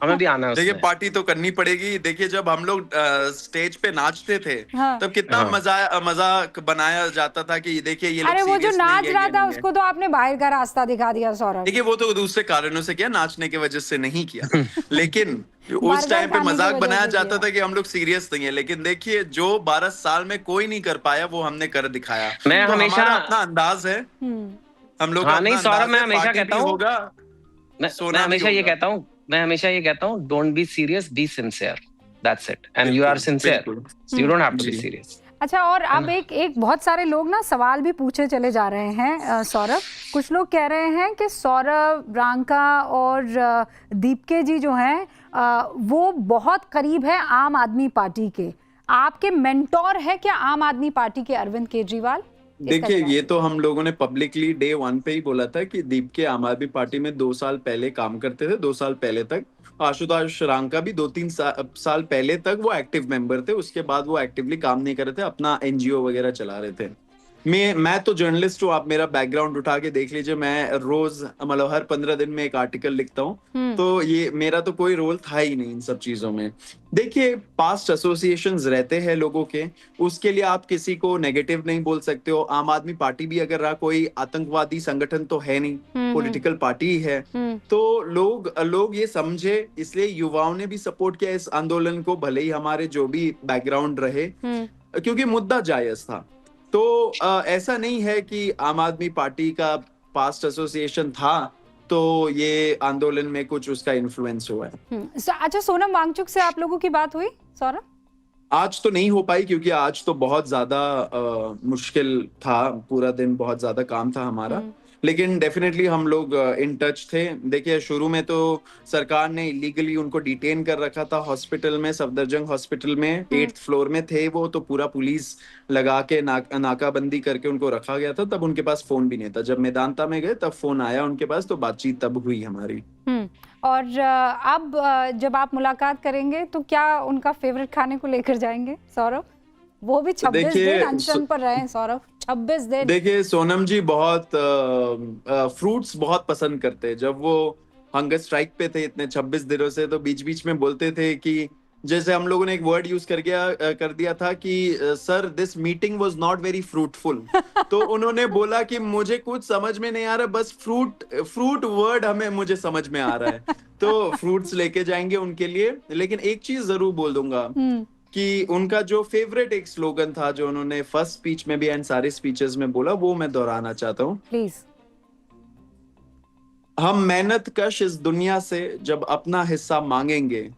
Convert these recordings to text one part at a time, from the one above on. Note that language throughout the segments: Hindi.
हमें भी आना है देखिए उसमें। पार्टी तो करनी पड़ेगी। देखिए जब हम लोग स्टेज पे नाचते थे हाँ। तब कितना हाँ मजाक बनाया जाता था कि देखिए ये लोग अरे वो जो सीरियस नहीं नाच है, रहा ये था नहीं है। उसको तो आपने बाहर का रास्ता दिखा दिया सौरभ। देखिए वो तो दूसरे कारणों से किया, नाचने की वजह से नहीं किया। लेकिन उस बर्गर टाइम पे खाने की मजाक वजह बनाया से जाता किया। था कि हम लोग सीरियस नहीं है, लेकिन देखिए जो 12 साल में कोई नहीं कर पाया वो हमने कर दिखाया। मैं तो हमेशा, हमारा अपना अंदाज है, हम्म। हम लोग का हाँ नहीं अपना सौरभ, अंदाज मैं है, हमेशा पार्टी कहता भी हूँ, होगा, मैं सोना भी हमेशा ये होगा। कहता हूँ, मैं हमेशा ये कहता हूँ, don't be serious, be sincere, that's it, and you are बिल्कुल सिंसियर, बिल्कुल। You don't have to be जी। सीरियस, अच्छा, और है अब ना। एक एक बहुत सारे लोग ना सवाल भी पूछे चले जा रहे हैं सौरभ। कुछ लोग कह रहे हैं कि सौरभ, रांका और दीपके जी जो हैं वो बहुत करीब है आम आदमी पार्टी के। आपके मेंटोर है क्या आम आदमी पार्टी के अरविंद केजरीवाल? इसका देखिए जवाब। ये तो हम लोगों ने पब्लिकली डे वन पे ही बोला था कि दीप के आम आदमी पार्टी में 2 साल पहले काम करते थे, 2 साल पहले तक। आशुतोष रांका भी 2-3 साल पहले तक वो एक्टिव मेंबर थे, उसके बाद वो एक्टिवली काम नहीं कर रहे थे, अपना एनजीओ वगैरह चला रहे थे। मैं तो जर्नलिस्ट हूँ, आप मेरा बैकग्राउंड उठा के देख लीजिए, मैं रोज मतलब हर 15 दिन में एक आर्टिकल लिखता हूँ। तो ये मेरा तो कोई रोल था ही नहीं इन सब चीजों में। देखिए पास्ट एसोसिएशंस रहते हैं लोगों के, उसके लिए आप किसी को नेगेटिव नहीं बोल सकते हो। आम आदमी पार्टी भी अगर रहा, कोई आतंकवादी संगठन तो है नहीं, पॉलिटिकल पार्टी ही है। तो लोग लोग ये समझे, इसलिए युवाओं ने भी सपोर्ट किया इस आंदोलन को, भले ही हमारे जो भी बैकग्राउंड रहे, क्योंकि मुद्दा जायज था। तो ऐसा नहीं है कि आम आदमी पार्टी का पास्ट एसोसिएशन था तो ये आंदोलन में कुछ उसका इन्फ्लुएंस हुआ है। अच्छा, सोनम वांगचुक से आप लोगों की बात हुई सौरभ? आज तो नहीं हो पाई क्योंकि आज तो बहुत ज्यादा मुश्किल था, पूरा दिन बहुत ज्यादा काम था हमारा। लेकिन डेफिनेटली हम लोग इन टच थे। देखिए शुरू में तो सरकार ने इलीगली उनको डिटेन कर रखा था हॉस्पिटल में, सफदरजंग हॉस्पिटल में 8th फ्लोर में थे वो, तो पूरा पुलिस लगा के नाकाबंदी करके उनको रखा गया था। तब उनके पास फोन भी नहीं था, जब मेदांता में गए तब फोन आया उनके पास, तो बातचीत तब हुई हमारी। और अब जब आप मुलाकात करेंगे तो क्या उनका फेवरेट खाने को लेकर जाएंगे सौरभ? वो भी 26 दिन अनशन पर रहे हैं सौरभ, 26 दिन। देखिए सोनम जी बहुत फ्रूट्स बहुत पसंद करते हैं। जब वो हंगर स्ट्राइक पे थे इतने 26 दिनों से, तो बीच बीच में बोलते थे कि, जैसे हम लोगों ने एक वर्ड यूज कर दिया था कि sir this meeting was not very fruitful. तो उन्होंने बोला कि मुझे कुछ समझ में नहीं आ रहा, बस फ्रूट फ्रूट वर्ड हमें मुझे समझ में आ रहा है। तो फ्रूट्स लेके जाएंगे उनके लिए। लेकिन एक चीज जरूर बोल दूंगा कि उनका जो फेवरेट एक स्लोगन था जो उन्होंने फर्स्ट स्पीच में भी एंड सारे स्पीचेस में बोला, वो मैं दोहराना चाहता हूँ। प्लीज। हम मेहनत कश इस दुनिया से जब अपना हिस्सा मांगेंगे,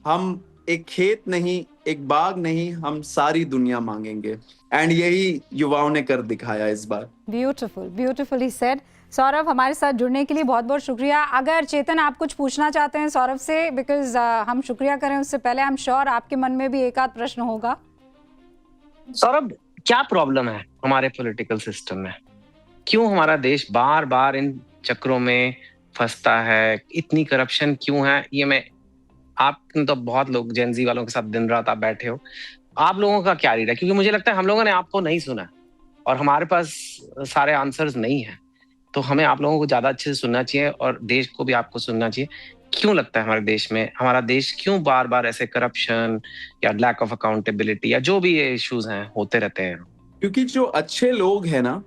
हम एक खेत नहीं, एक बाग नहीं, हम सारी दुनिया मांगेंगे। एंड यही युवाओं ने कर दिखाया इस बार। Beautiful, beautifully said. सौरभ, हमारे साथ जुड़ने के लिए बहुत बहुत शुक्रिया। अगर चेतन आप कुछ पूछना चाहते हैं सौरभ से, बिकॉज हम शुक्रिया करें उससे पहले आई एम श्योर आपके मन में भी एक आध प्रश्न होगा। सौरभ, क्या प्रॉब्लम है हमारे पॉलिटिकल सिस्टम में? क्यों हमारा देश बार बार इन चक्रों में फंसता है? इतनी करप्शन क्यों है? ये मैं, आप तो बहुत लोग जेनजी वालों के साथ दिन रात आप बैठे हो, आप लोगों का क्या रीड है? क्योंकि मुझे लगता है हम लोगों ने आपको नहीं सुना और हमारे पास सारे आंसर्स नहीं है, तो हमें आप लोगों को ज्यादा अच्छे से सुनना चाहिए और देश को भी आपको सुनना चाहिए। क्यों लगता है हमारे देश में, हमारा देश क्यों बार बार ऐसे करप्शन या लैक ऑफ अकाउंटेबिलिटी या जो भी ये इश्यूज हैं होते रहते हैं? क्योंकि जो अच्छे लोग हैं ना,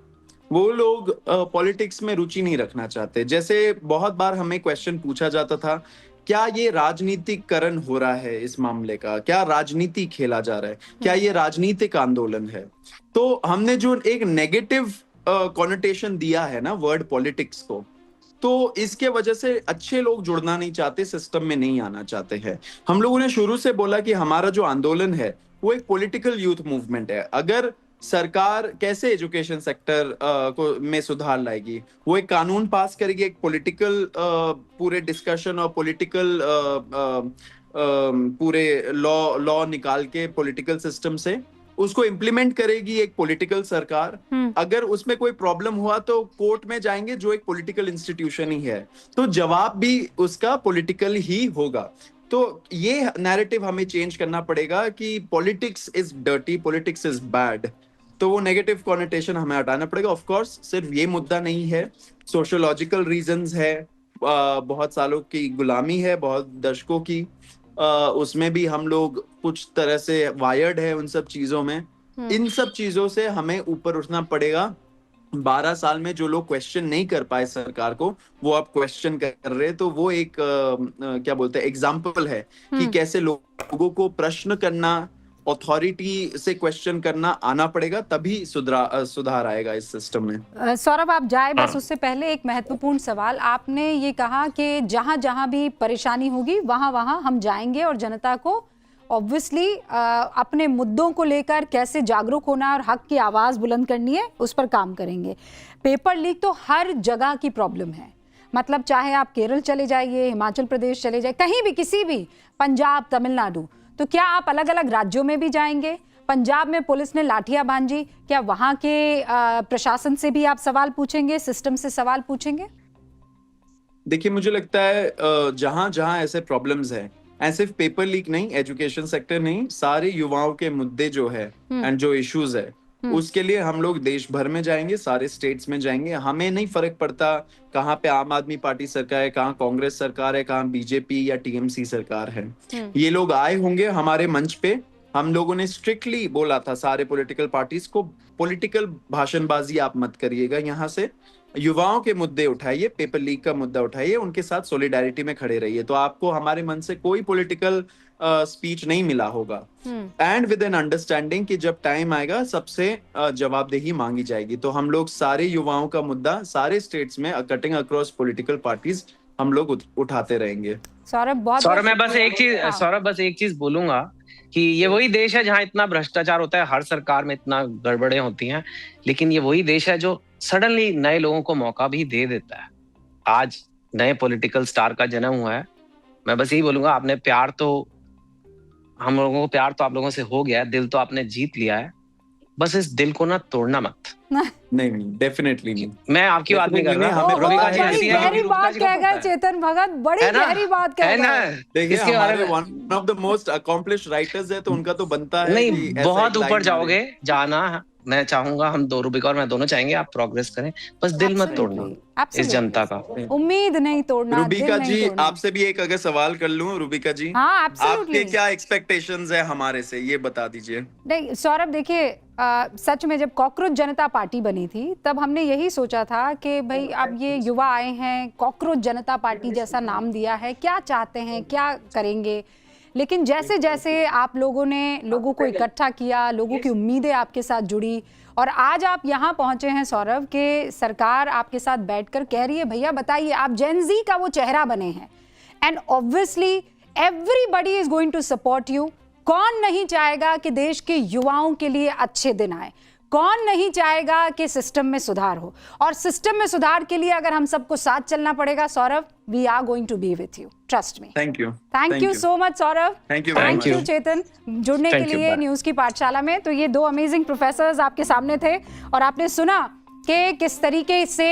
वो लोग पॉलिटिक्स में रुचि नहीं रखना चाहते। जैसे बहुत बार हमें क्वेश्चन पूछा जाता था, क्या ये राजनीतिकरण हो रहा है इस मामले का, क्या राजनीति खेला जा रहा है, क्या ये राजनीतिक आंदोलन है? तो हमने जो एक नेगेटिव कॉनोटेशन दिया है ना वर्ड पॉलिटिक्स को, तो इसके वजह से अच्छे लोग जुड़ना नहीं चाहते, सिस्टम में नहीं आना चाहते हैं। हम लोगों ने शुरू से बोला कि हमारा जो आंदोलन है वो एक पॉलिटिकल यूथ मूवमेंट है। अगर सरकार कैसे एजुकेशन सेक्टर को में सुधार लाएगी, वो एक कानून पास करेगी, एक पॉलिटिकल पूरे डिस्कशन और पॉलिटिकल पूरे लॉ लॉ निकाल के पॉलिटिकल सिस्टम से उसको इम्प्लीमेंट करेगी एक पॉलिटिकल सरकार। अगर उसमें कोई प्रॉब्लम हुआ तो कोर्ट में जाएंगे, जो एक पॉलिटिकल इंस्टीट्यूशन ही है, तो जवाब भी उसका पॉलिटिकल ही होगा। तो ये नैरेटिव हमें चेंज करना पड़ेगा कि politics is dirty, politics is bad. तो वो नेगेटिव कॉनोटेशन हमें हटाना पड़ेगा। ऑफ कोर्स सिर्फ ये मुद्दा नहीं है, सोशियोलॉजिकल रीजंस है, बहुत सालों की गुलामी है, बहुत दशकों की, उसमें भी हम लोग कुछ तरह से वायर्ड है उन सब चीजों में। इन सब चीजों से हमें ऊपर उठना पड़ेगा। 12 साल में जो लोग क्वेश्चन नहीं कर पाए सरकार को, वो अब क्वेश्चन कर रहे हैं। तो वो एक क्या बोलते हैं, एग्जाम्पल है कि कैसे लोगों को प्रश्न करना, अथॉरिटी से क्वेश्चन करना आना पड़ेगा, तभी सुधार आएगा इस सिस्टम में। सौरभ, आप जाए बस उससे पहले एक महत्वपूर्ण सवाल। आपने ये कहा कि जहां जहां भी परेशानी होगी वहां वहां हम जाएंगे और जनता को ऑब्वियसली अपने मुद्दों को लेकर कैसे जागरूक होना और हक की आवाज बुलंद करनी है उस पर काम करेंगे। पेपर लीक तो हर जगह की प्रॉब्लम है, मतलब चाहे आप केरल चले जाइए, हिमाचल प्रदेश चले जाइए, कहीं भी, किसी भी, पंजाब, तमिलनाडु। तो क्या आप अलग अलग राज्यों में भी जाएंगे? पंजाब में पुलिस ने लाठियां भांजी, क्या वहां के प्रशासन से भी आप सवाल पूछेंगे, सिस्टम से सवाल पूछेंगे? देखिए, मुझे लगता है जहां जहां ऐसे प्रॉब्लम्स हैं, सिर्फ पेपर लीक नहीं, एजुकेशन सेक्टर नहीं, सारे युवाओं के मुद्दे जो है एंड जो इश्यूज है, उसके लिए हम लोग देश भर में जाएंगे, सारे स्टेट्स में जाएंगे। हमें नहीं फर्क पड़ता कहाँ पे आम आदमी पार्टी सरकार है, कहाँ कांग्रेस सरकार है, कहाँ बीजेपी या टीएमसी सरकार है। ये लोग आए होंगे हमारे मंच पे। हम लोगों ने स्ट्रिक्टली बोला था सारे पॉलिटिकल पार्टीज को, पॉलिटिकल भाषणबाजी आप मत करिएगा, यहाँ से युवाओं के मुद्दे उठाइए, पेपर लीक का मुद्दा उठाइए, उनके साथ सॉलिडारिटी में खड़े रहिए। तो आपको हमारे मन से कोई पॉलिटिकल स्पीच नहीं मिला होगा, एंड विद एन अंडरस्टैंडिंग कि जब टाइम आएगा सबसे जवाबदेही मांगी जाएगी। तो हम लोग सारे युवाओं का मुद्दा सारे स्टेट्स में कटिंग अक्रॉस पॉलिटिकल पार्टीज हम लोग उठाते रहेंगे। सौरभ, मैं बस एक चीज बोलूंगा कि ये वही देश है जहां इतना भ्रष्टाचार होता है, हर सरकार में इतना गड़बड़े होती हैं, लेकिन ये वही देश है जो सडनली नए लोगों को मौका भी दे देता है। आज नए पॉलिटिकल स्टार का जन्म हुआ है। मैं बस यही बोलूंगा, आपने प्यार तो, हम लोगों को प्यार तो आप लोगों से हो गया है, दिल तो आपने जीत लिया है, बस इस दिल को ना तोड़ना मत। नहीं, डेफिनेटली नहीं। मैं आपकी बात नहीं कर रहा। बड़ी गहरी बात कह गए चेतन भगत, बड़ी गहरी बात कह गए। देखिए, हमारे one of the most accomplished writers है, तो उनका तो बनता है। नहीं, बहुत ऊपर जाओगे, जाना मैं चाहूंगा, हम दो रूबिका और मैं दोनों चाहेंगे आप प्रोग्रेस करें, बस दिल मत तोड़ना इस जनता का। उम्मीद नहीं तोड़ना। रूबिका जी, आपसे भी एक अगर सवाल कर लूं, रूबिका जी, हाँ, आपके क्या एक्सपेक्टेशंस है हमारे से, ये बता दीजिए। नहीं सौरभ, देखिए सच में जब कॉकरोच जनता पार्टी बनी थी तब हमने यही सोचा था कि भाई अब ये युवा आए हैं, कॉकरोच जनता पार्टी जैसा नाम दिया है, क्या चाहते हैं, क्या करेंगे। लेकिन जैसे जैसे आप लोगों ने लोगों को इकट्ठा किया, लोगों की उम्मीदें आपके साथ जुड़ी और आज आप यहाँ पहुंचे हैं सौरभ, के सरकार आपके साथ बैठकर कह रही है भैया बताइए, आप जेन ज़ी का वो चेहरा बने हैं and obviously everybody is going to support you. कौन नहीं चाहेगा कि देश के युवाओं के लिए अच्छे दिन आए, कौन नहीं चाहेगा कि सिस्टम में सुधार हो, और सिस्टम में सुधार के लिए अगर हम सबको साथ चलना पड़ेगा Saurabh, we are going to be with you, trust me. Thank you so much Saurabh. Thank you Chetan जुड़ने के लिए न्यूज की पाठशाला में। तो ये दो अमेजिंग प्रोफेसर्स आपके सामने थे और आपने सुना कि किस तरीके से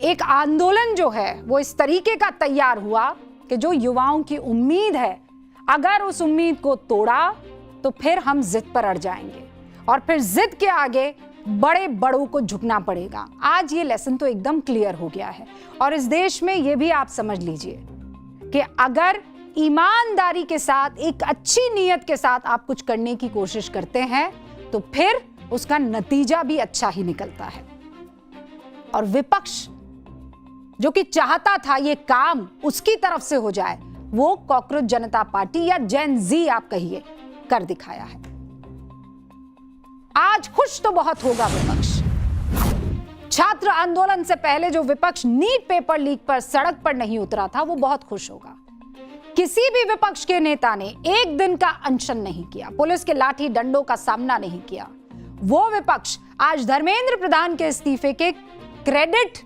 एक आंदोलन जो है वो इस तरीके का तैयार हुआ कि जो युवाओं की उम्मीद है, अगर उस उम्मीद को तोड़ा तो फिर हम जिद पर अड़ जाएंगे और फिर जिद के आगे बड़े बड़ों को झुकना पड़ेगा। आज ये लेसन तो एकदम क्लियर हो गया है और इस देश में ये भी आप समझ लीजिए कि अगर ईमानदारी के साथ, एक अच्छी नीयत के साथ आप कुछ करने की कोशिश करते हैं तो फिर उसका नतीजा भी अच्छा ही निकलता है। और विपक्ष जो कि चाहता था ये काम उसकी तरफ से हो जाए, वो कॉकरोच जनता पार्टी या जेन ज़ी आप कहिए, कर दिखाया है। आज खुश तो बहुत होगा विपक्ष। छात्र आंदोलन से पहले जो विपक्ष नीट पेपर लीक पर सड़क पर नहीं उतरा था, वो बहुत खुश होगा। किसी भी विपक्ष के नेता ने एक दिन का अनशन नहीं किया, पुलिस के लाठी डंडों का सामना नहीं किया। वो विपक्ष आज धर्मेंद्र प्रधान के इस्तीफे के क्रेडिट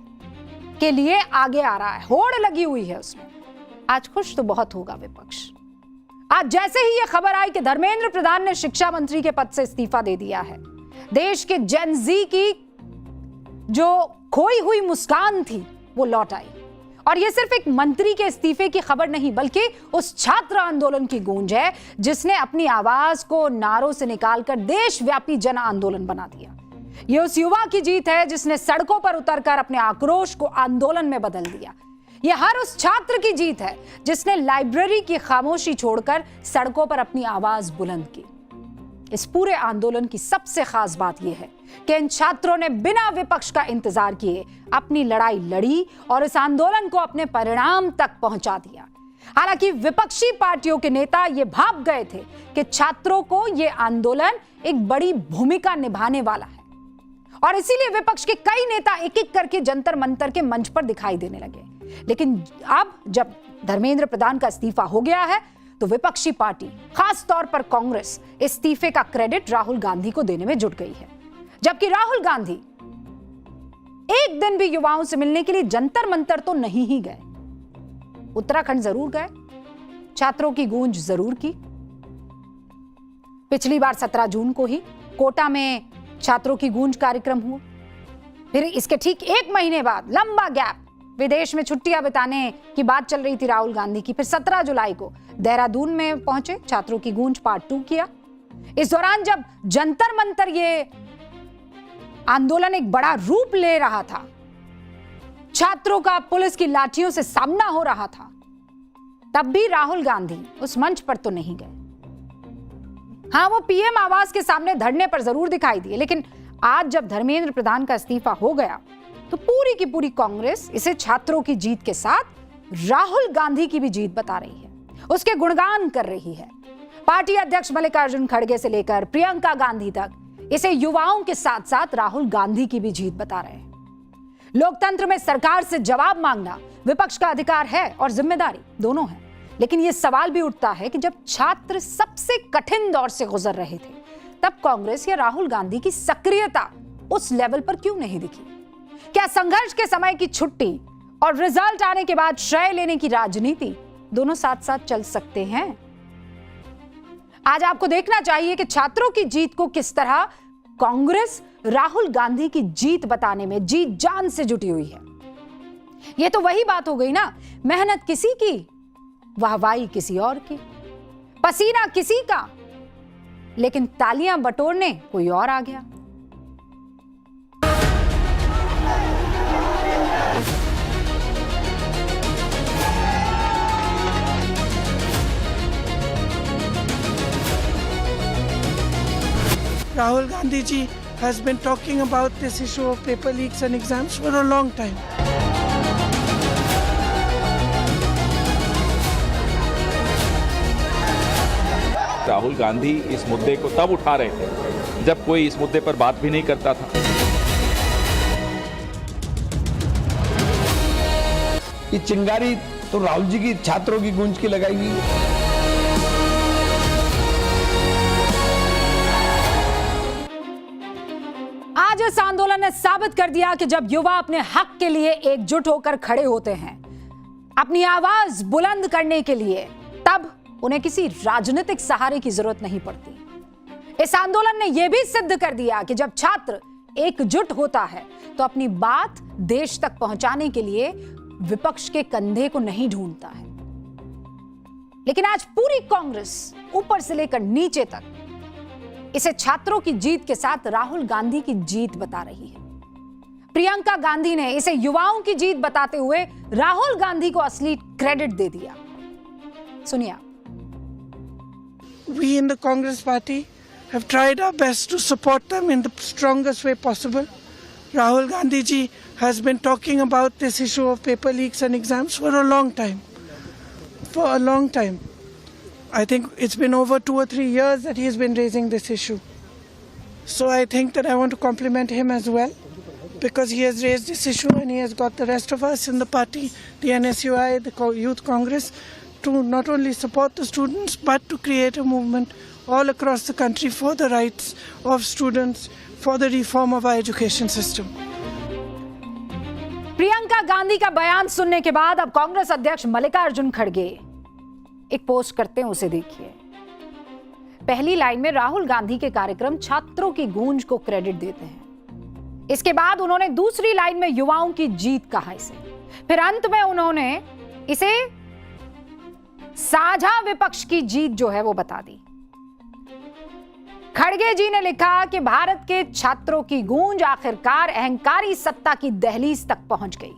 के लिए आगे आ रहा है, होड़ लगी हुई है उसमें। आज खुश तो बहुत होगा विपक्ष। आज जैसे ही यह खबर आई कि धर्मेंद्र प्रधान ने शिक्षा मंत्री के पद से इस्तीफा दे दिया है, देश के जेन ज़ी की जो खोई हुई मुस्कान थी वो लौट आई। और यह सिर्फ एक मंत्री के इस्तीफे की खबर नहीं, बल्कि उस छात्र आंदोलन की गूंज है जिसने अपनी आवाज को नारों से निकालकर देशव्यापी जन आंदोलन बना दिया। ये उस युवा की जीत है जिसने सड़कों पर उतरकर अपने आक्रोश को आंदोलन में बदल दिया। ये हर उस छात्र की जीत है जिसने लाइब्रेरी की खामोशी छोड़कर सड़कों पर अपनी आवाज बुलंद की। इस पूरे आंदोलन की सबसे खास बात यह है कि इन छात्रों ने बिना विपक्ष का इंतजार किए अपनी लड़ाई लड़ी और इस आंदोलन को अपने परिणाम तक पहुंचा दिया। हालांकि विपक्षी पार्टियों के नेता ये भाप गए थे कि छात्रों को यह आंदोलन एक बड़ी भूमिका निभाने वाला है और इसीलिए विपक्ष के कई नेता एक एक करके जंतर मंतर के मंच पर दिखाई देने लगे। लेकिन अब जब धर्मेंद्र प्रधान का इस्तीफा हो गया है तो विपक्षी पार्टी, खास तौर पर कांग्रेस, इस्तीफे का क्रेडिट राहुल गांधी को देने में जुट गई है। जबकि राहुल गांधी एक दिन भी युवाओं से मिलने के लिए जंतर मंतर तो नहीं ही गए। उत्तराखंड जरूर गए, छात्रों की गूंज जरूर की। पिछली बार 17 जून को ही कोटा में छात्रों की गूंज कार्यक्रम हुआ। फिर इसके ठीक एक महीने बाद लंबा गैप, विदेश में छुट्टियां बिताने की बात चल रही थी राहुल गांधी की। फिर 17 जुलाई को देहरादून में पहुंचे, छात्रों की गूंज पार्ट 2 किया। इस दौरान जब जंतर मंतर ये आंदोलन एक बड़ा रूप ले रहा था, छात्रों का पुलिस की लाठियों से सामना हो रहा था, तब भी राहुल गांधी उस मंच पर तो नहीं गए। हाँ, वो पीएम आवास के सामने धरने पर जरूर दिखाई दिए। लेकिन आज जब धर्मेंद्र प्रधान का इस्तीफा हो गया तो पूरी की पूरी कांग्रेस इसे छात्रों की जीत के साथ राहुल गांधी की भी जीत बता रही है, उसके गुणगान कर रही है। पार्टी अध्यक्ष मल्लिकार्जुन खड़गे से लेकर प्रियंका गांधी तक इसे युवाओं के साथ साथ राहुल गांधी की भी जीत बता रहे हैं। लोकतंत्र में सरकार से जवाब मांगना विपक्ष का अधिकार है और जिम्मेदारी दोनों है। लेकिन यह सवाल भी उठता है कि जब छात्र सबसे कठिन दौर से गुजर रहे थे, तब कांग्रेस या राहुल गांधी की सक्रियता उस लेवल पर क्यों नहीं दिखी? क्या संघर्ष के समय की छुट्टी और रिजल्ट आने के बाद श्रेय लेने की राजनीति दोनों साथ साथ चल सकते हैं? आज आपको देखना चाहिए कि छात्रों की जीत को किस तरह कांग्रेस राहुल गांधी की जीत बताने में जी जान से जुटी हुई है। यह तो वही बात हो गई ना, मेहनत किसी की, वाहवाही किसी और की, पसीना किसी का, लेकिन तालियां बटोरने कोई और आ गया। Rahul Gandhi ji has been talking about this issue of paper leaks and exams for a long time. Rahul Gandhi इस मुद्दे को तब उठा रहे थे जब कोई इस मुद्दे पर बात भी नहीं करता था। ये चिंगारी तो राहुल जी की छात्रों की गूंज की लगाई गई है। आज इस आंदोलन ने साबित कर दिया कि जब युवा अपने हक के लिए एकजुट होकर खड़े होते हैं, अपनी आवाज बुलंद करने के लिए, तब उन्हें किसी राजनीतिक सहारे की जरूरत नहीं पड़ती। इस आंदोलन ने यह भी सिद्ध कर दिया कि जब छात्र एकजुट होता है तो अपनी बात देश तक पहुंचाने के लिए विपक्ष के कंधे को नहीं ढूंढता है। लेकिन आज पूरी कांग्रेस ऊपर से लेकर नीचे तक इसे छात्रों की जीत के साथ राहुल गांधी की जीत बता रही है। प्रियंका गांधी ने इसे युवाओं की जीत बताते हुए राहुल गांधी को असली क्रेडिट दे दिया। सुनिए। We in the Congress party have tried our best to support them in the strongest way possible. Rahul Gandhi ji has been talking about this issue of paper leaks and exams for a long time. For a long time. I think it's been over 2 or 3 years that he has been raising this issue. So I think that I want to compliment him as well, because he has raised this issue and he has got the rest of us in the party, the NSUI, the Youth Congress, to not only support the students but to create a movement all across the country for the rights of students, for the reform of our education system. Priyanka Gandhi का बयान सुनने के बाद अब कांग्रेस अध्यक्ष मल्लिकार्जुन खड़गे एक पोस्ट करते हैं, उसे देखिए। पहली लाइन में राहुल गांधी के कार्यक्रम छात्रों की गूंज को क्रेडिट देते हैं। इसके बाद उन्होंने दूसरी लाइन में युवाओं की जीत कहा इसे। फिर अंत में उन्होंने इसे साझा विपक्ष की जीत जो है वो बता दी। खड़गे जी ने लिखा कि भारत के छात्रों की गूंज आखिरकार अहंकारी सत्ता की दहलीज तक पहुंच गई।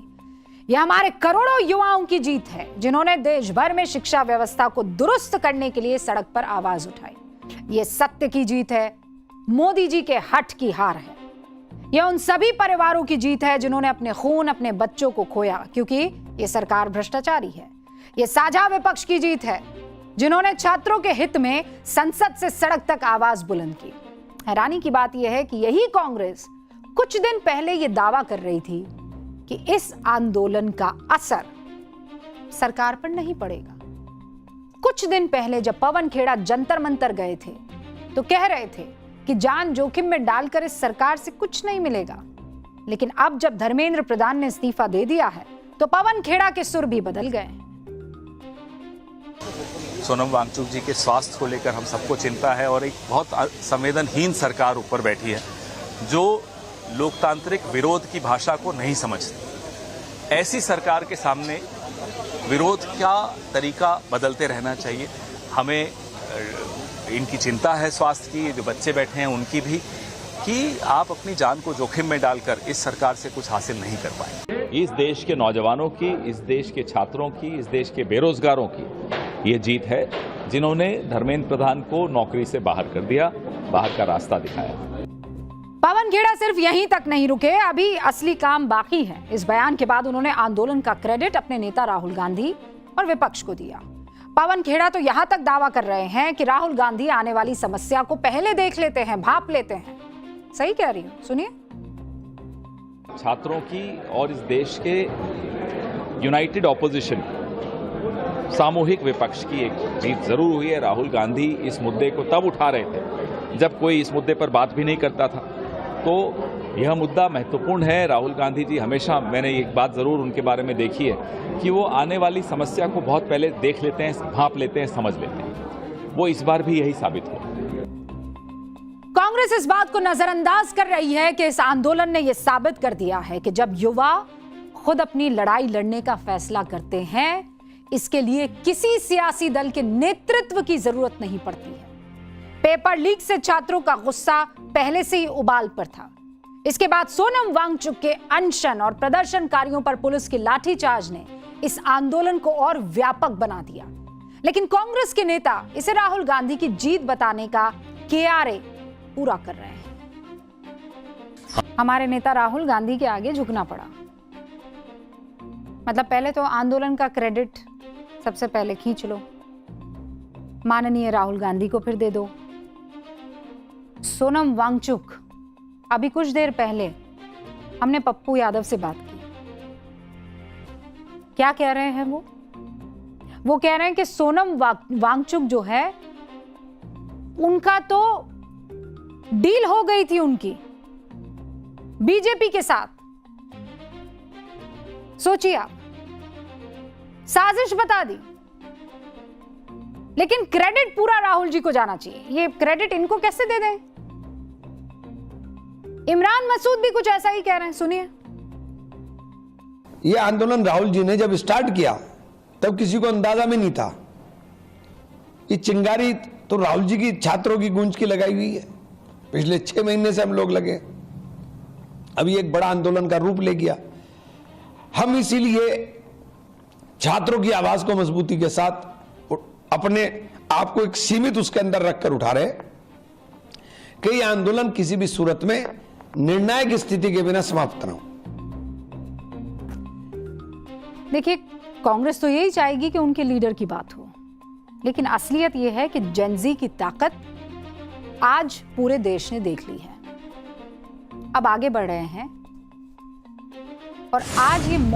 यह हमारे करोड़ों युवाओं की जीत है जिन्होंने देश भर में शिक्षा व्यवस्था को दुरुस्त करने के लिए सड़क पर आवाज उठाई। यह सत्य की जीत है, मोदी जी के हठ की हार है। यह उन सभी परिवारों की जीत है जिन्होंने अपने खून, अपने बच्चों को खोया क्योंकि यह सरकार भ्रष्टाचारी है। यह साझा विपक्ष की जीत है जिन्होंने छात्रों के हित में संसद से सड़क तक आवाज बुलंद की। हैरानी की बात यह है कि यही कांग्रेस कुछ दिन पहले यह दावा कर रही थी कि इस आंदोलन का असर सरकार पर नहीं पड़ेगा। कुछ दिन पहले जब पवन खेड़ा जंतर मंतर गए थे तो कह रहे थे कि जान जोखिम में डालकर इस सरकार से कुछ नहीं मिलेगा, लेकिन अब जब धर्मेंद्र प्रधान ने इस्तीफा दे दिया है तो पवन खेड़ा के सुर भी बदल गए। सोनम वांगचुक जी के स्वास्थ्य को लेकर हम सबको चिंता है और एक बहुत संवेदनहीन सरकार ऊपर बैठी है जो लोकतांत्रिक विरोध की भाषा को नहीं समझती। ऐसी सरकार के सामने विरोध का तरीका बदलते रहना चाहिए। हमें इनकी चिंता है स्वास्थ्य की, जो बच्चे बैठे हैं उनकी भी, कि आप अपनी जान को जोखिम में डालकर इस सरकार से कुछ हासिल नहीं कर पाए। इस देश के नौजवानों की, इस देश के छात्रों की, इस देश के बेरोजगारों की ये जीत है जिन्होंने धर्मेंद्र प्रधान को नौकरी से बाहर कर दिया, बाहर का रास्ता दिखाया। पवन खेड़ा सिर्फ यहीं तक नहीं रुके, अभी असली काम बाकी है। इस बयान के बाद उन्होंने आंदोलन का क्रेडिट अपने नेता राहुल गांधी और विपक्ष को दिया। पवन खेड़ा तो यहां तक दावा कर रहे हैं कि राहुल गांधी आने वाली समस्या को पहले देख लेते हैं, भांप लेते हैं। सही कह रही हूं, सुनिए। छात्रों की और इस देश के यूनाइटेड ऑपोजिशन, सामूहिक विपक्ष की एक जीत जरूर हुई है। राहुल गांधी इस मुद्दे को तब उठा रहे थे जब कोई इस मुद्दे पर बात भी नहीं करता था, तो यह मुद्दा महत्वपूर्ण है। राहुल गांधी जी हमेशा, मैंने एक बात जरूर उनके बारे में देखी है कि वो आने वाली समस्या को बहुत पहले देख लेते हैं, भांप लेते हैं, समझ लेते हैं। वो इस बार भी यही साबित हुआ। कांग्रेस इस बात को नजरअंदाज कर रही है कि इस आंदोलन ने यह साबित कर दिया है कि जब युवा खुद अपनी लड़ाई लड़ने का फैसला करते हैं, इसके लिए किसी सियासी दल के नेतृत्व की जरूरत नहीं पड़ती है। पेपर लीक से छात्रों का गुस्सा पहले से ही उबाल पर था। इसके बाद सोनम वांगचुक के अनशन और प्रदर्शनकारियों पर पुलिस की लाठीचार्ज ने इस आंदोलन को और व्यापक बना दिया। लेकिन कांग्रेस के नेता इसे राहुल गांधी की जीत बताने का किनारे पूरा कर रहे हैं। हमारे नेता राहुल गांधी के आगे झुकना पड़ा। मतलब पहले तो आंदोलन का क्रेडिट सबसे पहले खींच लो, माननीय राहुल गांधी को फिर दे दो। सोनम वांगचुक, अभी कुछ देर पहले हमने पप्पू यादव से बात की। क्या कह रहे हैं वो कह रहे हैं कि सोनम वांगचुक जो है, उनका तो डील हो गई थी उनकी बीजेपी के साथ। सोचिए आप, साजिश बता दी, लेकिन क्रेडिट पूरा राहुल जी को जाना चाहिए। ये क्रेडिट इनको कैसे दे दें? इमरान मसूद भी कुछ ऐसा ही कह रहे हैं, सुनिए। ये आंदोलन राहुल जी ने जब स्टार्ट किया तब किसी को अंदाजा में नहीं था। ये चिंगारी तो राहुल जी की छात्रों की गूंज की लगाई हुई है। पिछले 6 महीने से हम लोग लगे, अभी एक बड़ा आंदोलन का रूप ले गया। हम इसीलिए छात्रों की आवाज को मजबूती के साथ अपने आप को एक सीमित उसके अंदर रखकर उठा रहे कि यह आंदोलन किसी भी सूरत में निर्णायक स्थिति के बिना समाप्त न हो। देखिए, कांग्रेस तो यही चाहेगी कि उनके लीडर की बात हो, लेकिन असलियत यह है कि जेनजी की ताकत आज पूरे देश ने देख ली है। अब आगे बढ़ रहे हैं और आज ये